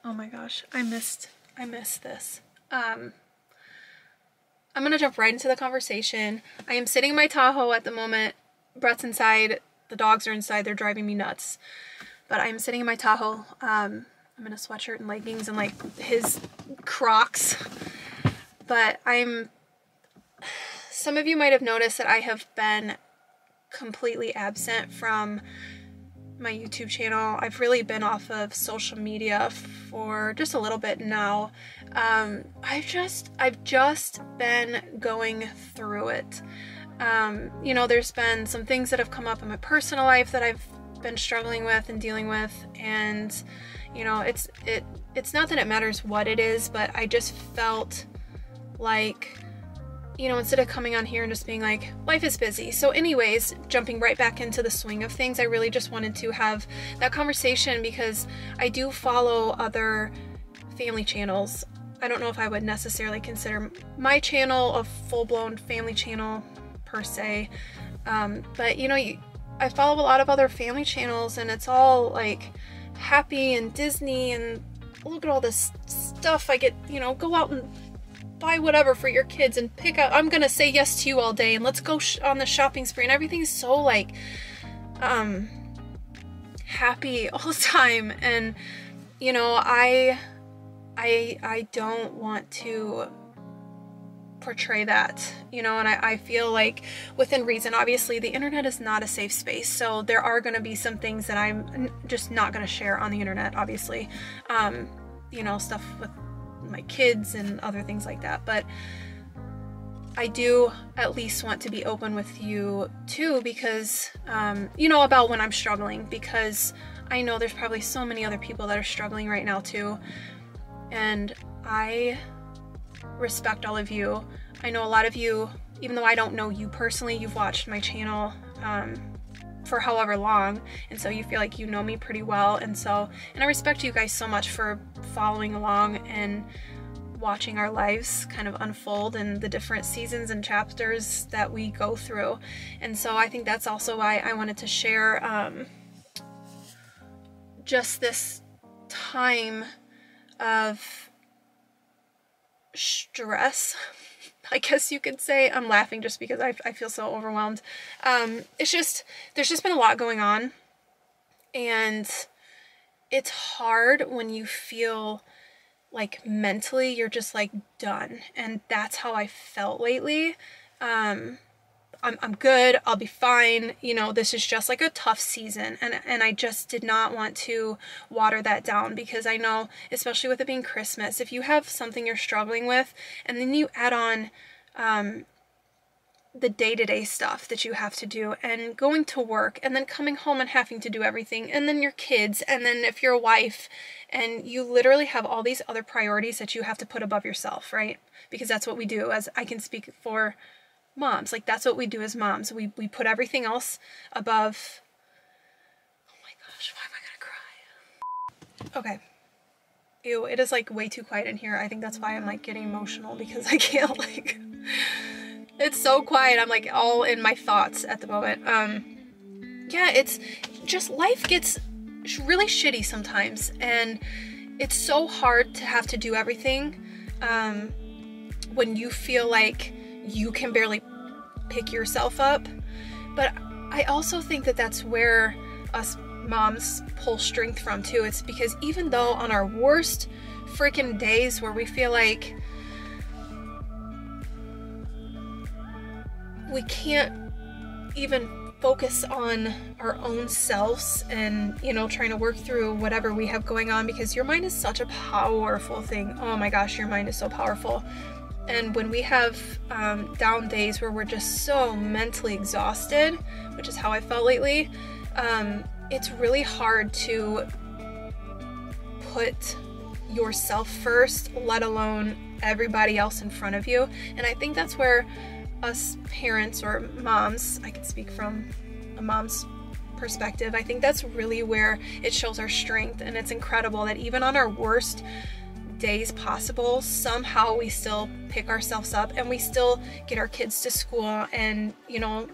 Oh my gosh, I missed this. I'm gonna jump right into the conversation. I am sitting in my Tahoe at the moment. Brett's inside, the dogs are inside, they're driving me nuts. But I'm sitting in my Tahoe. I'm in a sweatshirt and leggings and like his crocs. But some of you might have noticed that I have been completely absent from my YouTube channel. I've really been off of social media for just a little bit now. I've just been going through it. You know, there's been some things that have come up in my personal life that I've been struggling with and dealing with, and you know, it's not that it matters what it is, but I just felt like, you know, instead of coming on here and just being like, life is busy. So anyways, jumping right back into the swing of things, I really just wanted to have that conversation because I do follow other family channels. I don't know if I would necessarily consider my channel a full-blown family channel per se, but you know, I follow a lot of other family channels and it's all like happy and Disney and look at all this stuff I get, you know, go out and buy whatever for your kids and pick out, I'm gonna say yes to you all day and let's go on the shopping spree, and everything's so like happy all the time. And you know, I don't want to portray that, you know, and I feel like within reason. Obviously the internet is not a safe space, so there are going to be some things that I'm just not going to share on the internet, obviously, you know, stuff with my kids and other things like that. But I do at least want to be open with you too, because you know, about when I'm struggling, because I know there's probably so many other people that are struggling right now too, and I respect all of you. I know a lot of you, even though I don't know you personally, you've watched my channel for however long, and so you feel like you know me pretty well, and I respect you guys so much for following along and watching our lives kind of unfold and the different seasons and chapters that we go through. And so I think that's also why I wanted to share just this time of stress, I guess you could say. I'm laughing just because I feel so overwhelmed. It's just, there's just been a lot going on, and it's hard when you feel like mentally you're just like done, and that's how I felt lately. I'm good, I'll be fine, you know, this is just like a tough season, and I just did not want to water that down, because I know, especially with it being Christmas, if you have something you're struggling with and then you add on the day-to-day stuff that you have to do, and going to work, and then coming home and having to do everything, and then your kids, and then if you're a wife, and you literally have all these other priorities that you have to put above yourself, right? Because that's what we do. As I can speak for moms, like that's what we do as moms. We put everything else above. Oh my gosh, why am I gonna cry? Okay. Ew, it is like way too quiet in here. I think that's why I'm like getting emotional, because I can't like, it's so quiet. I'm like all in my thoughts at the moment. Yeah, it's just, life gets really shitty sometimes, and it's so hard to have to do everything when you feel like you can barely pick yourself up. But I also think that that's where us moms pull strength from too. It's because even though on our worst freaking days where we feel like we can't even focus on our own selves and, you know, trying to work through whatever we have going on, because your mind is such a powerful thing. Oh my gosh, your mind is so powerful. And when we have down days where we're just so mentally exhausted, which is how I felt lately, it's really hard to put yourself first, let alone everybody else in front of you. And I think that's where us parents or moms, I can speak from a mom's perspective, I think that's really where it shows our strength. And it's incredible that even on our worst days possible, somehow we still pick ourselves up and we still get our kids to school and, you know,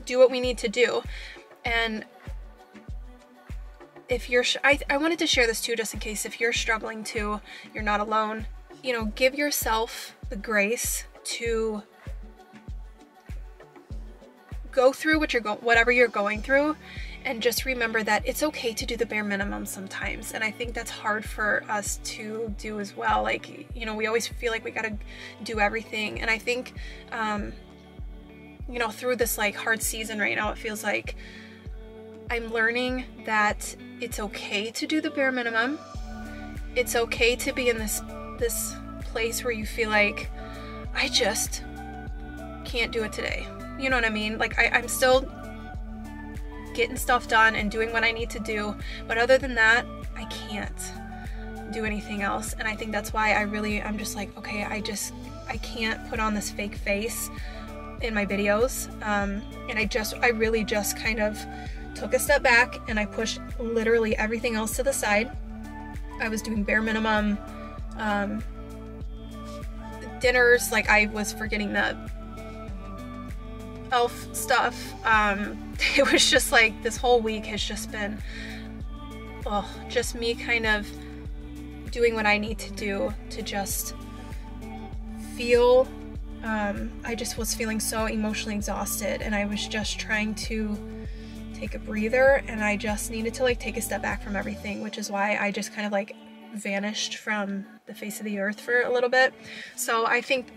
do what we need to do. And if you're, I wanted to share this too, just in case if you're struggling too, you're not alone. You know, give yourself the grace to go through whatever you're going through, and just remember that it's okay to do the bare minimum sometimes. And I think that's hard for us to do as well. Like, you know, we always feel like we gotta do everything. And I think, you know, through this like hard season right now, it feels like I'm learning that it's okay to do the bare minimum. It's okay to be in this place where you feel like, I just can't do it today. You know what I mean? Like I'm still getting stuff done and doing what I need to do, but other than that, I can't do anything else. And I think that's why I'm just like, okay, I can't put on this fake face in my videos. And I really just kind of took a step back and I pushed literally everything else to the side. I was doing bare minimum dinners, like I was forgetting the elf stuff. It was just like this whole week has just been just me kind of doing what I need to do to just feel, I just was feeling so emotionally exhausted, and I was just trying to take a breather, and I just needed to like take a step back from everything, which is why I just kind of like vanished from the face of the earth for a little bit. So I think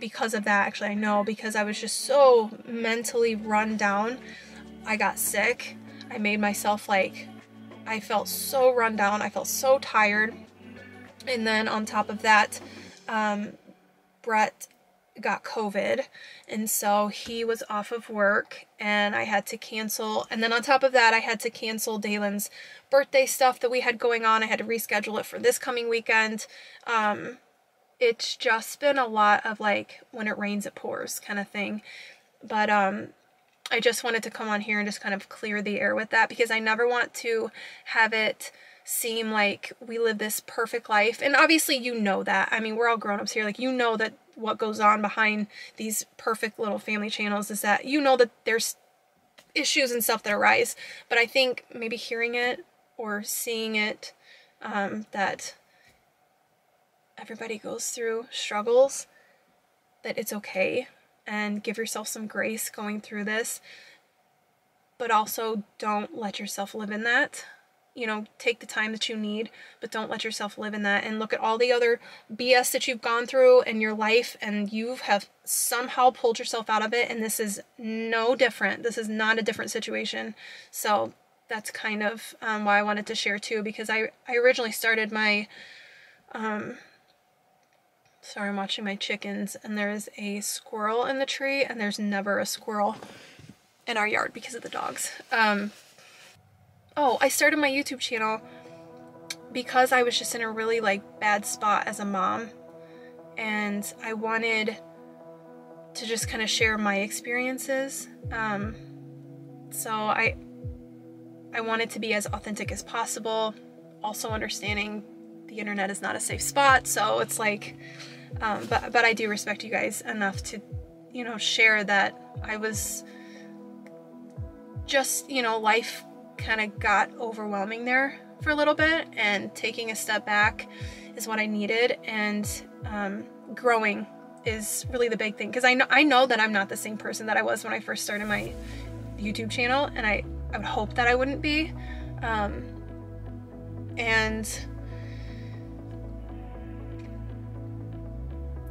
because of that, actually I know, because I was just so mentally run down, I got sick. I made myself like, I felt so run down, I felt so tired. And then on top of that, Brett got COVID, and so he was off of work and I had to cancel. And then on top of that, I had to cancel Dalen's birthday stuff that we had going on. I had to reschedule it for this coming weekend. It's just been a lot of like, when it rains it pours kind of thing. But I just wanted to come on here and just kind of clear the air with that, because I never want to have it seem like we live this perfect life. And obviously you know that. I mean, we're all grown-ups here. Like, you know that what goes on behind these perfect little family channels is that, you know, that there's issues and stuff that arise. But I think maybe hearing it or seeing it, that everybody goes through struggles, that it's okay, and give yourself some grace going through this, but also don't let yourself live in that. You know, take the time that you need, but don't let yourself live in that, and look at all the other BS that you've gone through in your life, and you have somehow pulled yourself out of it, and this is no different. This is not a different situation. So that's kind of why I wanted to share too, because I originally started my, sorry, I'm watching my chickens, and there is a squirrel in the tree, and there's never a squirrel in our yard because of the dogs. Oh, I started my YouTube channel because I was just in a really like bad spot as a mom, and I wanted to just kind of share my experiences. So I wanted to be as authentic as possible, also understanding the internet is not a safe spot. So it's like, but I do respect you guys enough to, you know, share that I was just, you know, life kind of got overwhelming there for a little bit, and taking a step back is what I needed, and growing is really the big thing, because I know that I'm not the same person that I was when I first started my YouTube channel, and I would hope that I wouldn't be, and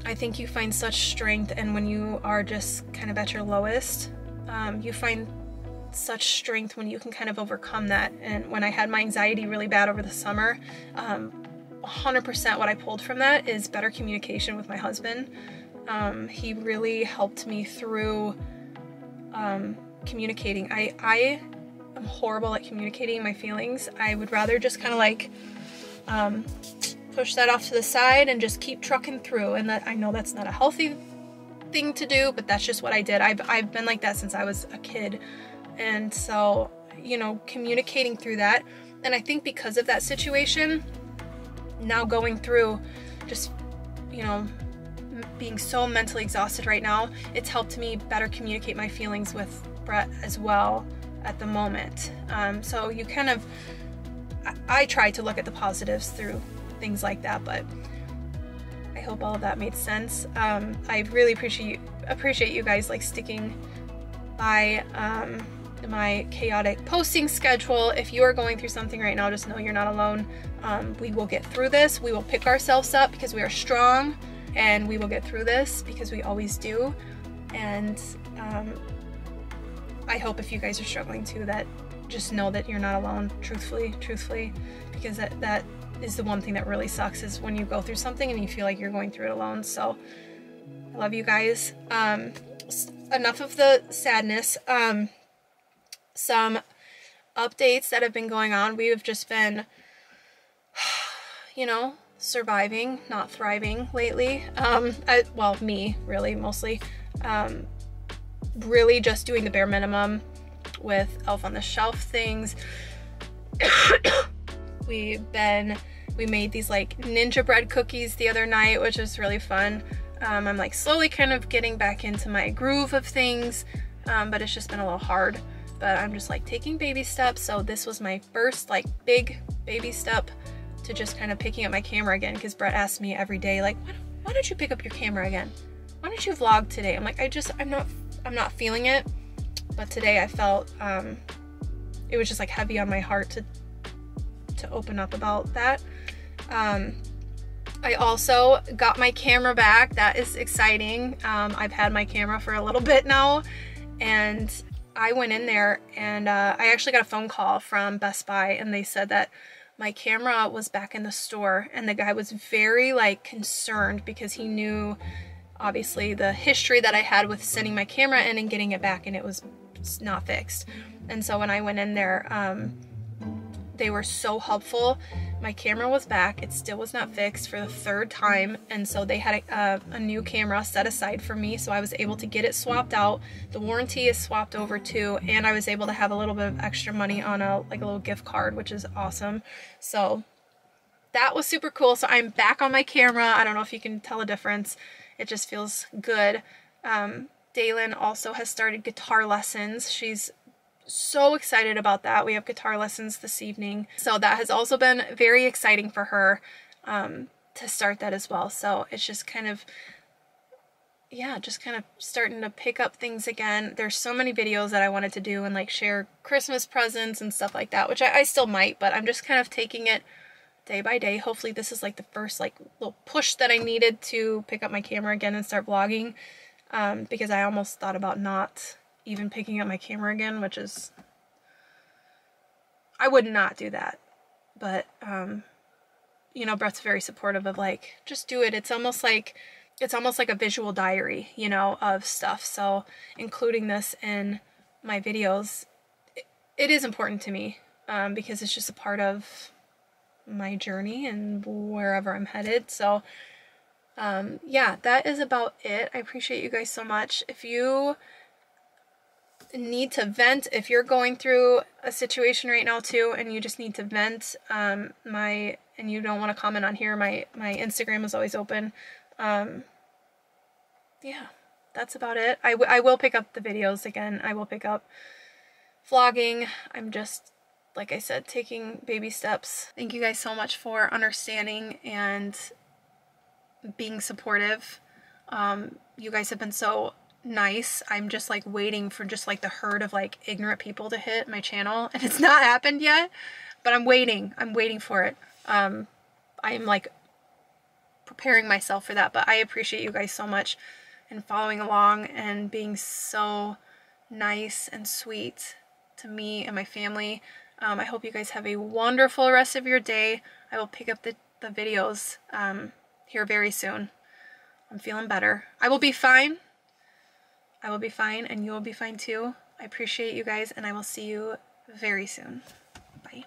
I think you find such strength, and when you are just kind of at your lowest, you find such strength when you can kind of overcome that. And when I had my anxiety really bad over the summer, 100% what I pulled from that is better communication with my husband. He really helped me through communicating. I am horrible at communicating my feelings. I would rather just kind of like push that off to the side and just keep trucking through. And that, I know that's not a healthy thing to do, but that's just what I did. I've been like that since I was a kid. And so, you know, communicating through that. And I think because of that situation, now going through just, you know, being so mentally exhausted right now, it's helped me better communicate my feelings with Brett as well at the moment. So you kind of I try to look at the positives through things like that, but I hope all of that made sense. I really appreciate you guys like sticking by my chaotic posting schedule. If you are going through something right now, just know you're not alone. We will get through this. We will pick ourselves up because we are strong, and we will get through this because we always do. And I hope if you guys are struggling too, that just know that you're not alone, truthfully, because that is the one thing that really sucks, is when you go through something and you feel like you're going through it alone. So I love you guys. Enough of the sadness. Some updates that have been going on. We have just been, you know, surviving, not thriving lately. Well, me, really, mostly. Really just doing the bare minimum with Elf on the Shelf things. We made these like ninja bread cookies the other night, which was really fun. I'm like slowly kind of getting back into my groove of things, but it's just been a little hard. But I'm just like taking baby steps. So this was my first like big baby step to just kind of picking up my camera again, because Brett asked me every day, like, why don't you pick up your camera again? Why don't you vlog today? I'm like, I'm not feeling it. But today I felt it was just like heavy on my heart to open up about that. I also got my camera back. That is exciting. I've had my camera for a little bit now, and I went in there and I actually got a phone call from Best Buy, and they said that my camera was back in the store, and the guy was very like concerned because he knew obviously the history that I had with sending my camera in and getting it back, and it was not fixed. And so when I went in there, they were so helpful. My camera was back. It still was not fixed for the third time, and so they had a new camera set aside for me, so I was able to get it swapped out. The warranty is swapped over too, and I was able to have a little bit of extra money on a little gift card, which is awesome. So that was super cool. So I'm back on my camera. I don't know if you can tell a difference. It just feels good. Daylin also has started guitar lessons. She's so excited about that. We have guitar lessons this evening. So that has also been very exciting for her to start that as well. So it's just kind of, yeah, just kind of starting to pick up things again. There's so many videos that I wanted to do and like share Christmas presents and stuff like that, which I still might, but I'm just kind of taking it day by day. Hopefully this is like the first like little push that I needed to pick up my camera again and start vlogging, because I almost thought about not even picking up my camera again, which is, I would not do that. But you know, Brett's very supportive of like, just do it. It's almost like a visual diary, you know, of stuff. So including this in my videos, it is important to me, because it's just a part of my journey and wherever I'm headed. So yeah, that is about it. I appreciate you guys so much. If you need to vent, if you're going through a situation right now too, and you just need to vent, and you don't want to comment on here, my Instagram is always open. Yeah, that's about it. I will pick up the videos again. I will pick up vlogging. I'm just, like I said, taking baby steps. Thank you guys so much for understanding and being supportive. You guys have been so nice. I'm just like waiting for just like the herd of like ignorant people to hit my channel, and it's not happened yet, but I'm waiting for it. I am like preparing myself for that, but I appreciate you guys so much and following along and being so nice and sweet to me and my family. I hope you guys have a wonderful rest of your day. I will pick up the videos here very soon. I'm feeling better. I will be fine. I will be fine, and you will be fine too. I appreciate you guys, and I will see you very soon. Bye.